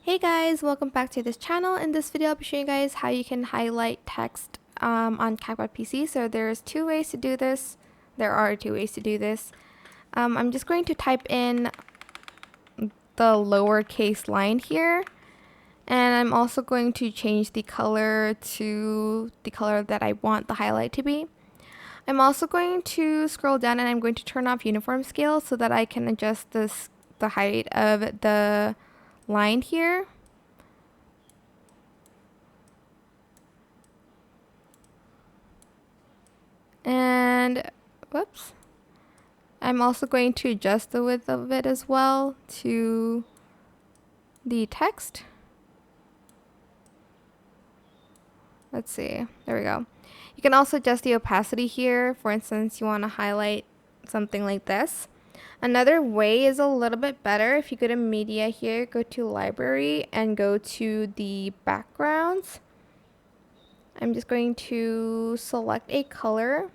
Hey guys, welcome back to this channel. In this video, I'll be showing you guys how you can highlight text on CapCut PC. So there's two ways to do this. There are two ways to do this. I'm just going to type in the lowercase line here. And I'm also going to change the color to the color that I want the highlight to be. I'm also going to scroll down and I'm going to turn off uniform scale so that I can adjust the height of the line here. And whoops, I'm also going to adjust the width of it as well to the text. Let's see, there we go. You can also adjust the opacity here. For instance, you want to highlight something like this. Another way is a little bit better. If you go to media here, go to library and go to the backgrounds. I'm just going to select a color,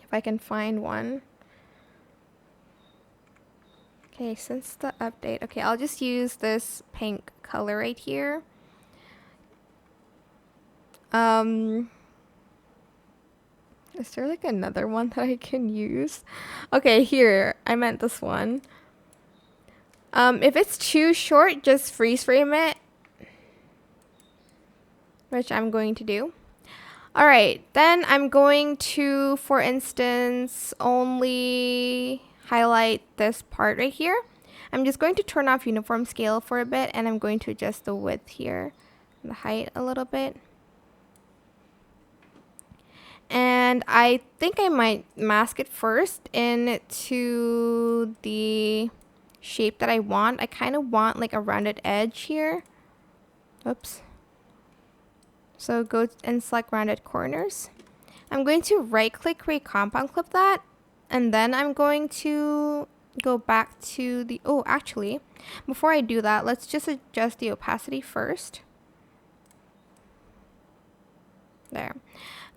if I can find one. Okay, since the update, okay, I'll just use this pink color right here. Is there like another one that I can use? Okay, here, I meant this one. If it's too short, just freeze frame it, which I'm going to do. Alright, then I'm going to, for instance, only highlight this part right here. I'm just going to turn off uniform scale for a bit and I'm going to adjust the width here, the height a little bit. And I think I might mask it first into the shape that I want. I kind of want like a rounded edge here. Oops. So go and select rounded corners. I'm going to right click, create compound clip that. And then I'm going to go back to the, oh, actually, before I do that, let's just adjust the opacity first. There.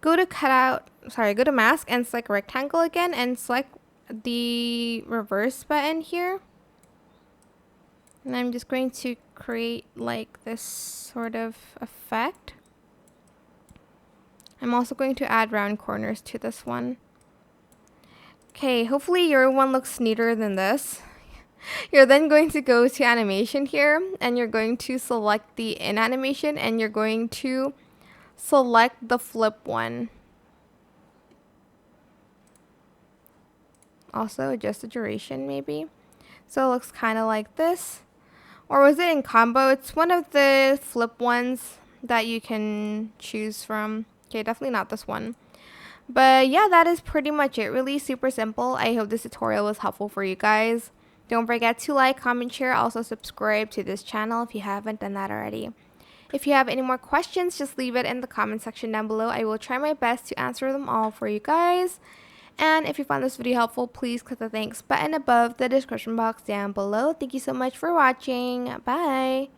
Go to go to mask and select rectangle again and select the reverse button here. And I'm just going to create like this sort of effect. I'm also going to add round corners to this one. Okay, hopefully your one looks neater than this. You're then going to go to animation here and you're going to select the in animation and you're going to select the flip one. Also adjust the duration maybe. So it looks kind of like this. Or was it in combo? It's one of the flip ones that you can choose from. Okay, definitely not this one. But yeah, that is pretty much it. Really super simple. I hope this tutorial was helpful for you guys. Don't forget to like, comment, share. Also subscribe to this channel if you haven't done that already. If you have any more questions, just leave it in the comment section down below. I will try my best to answer them all for you guys. And if you found this video helpful, please click the thanks button above the description box down below. Thank you so much for watching. Bye!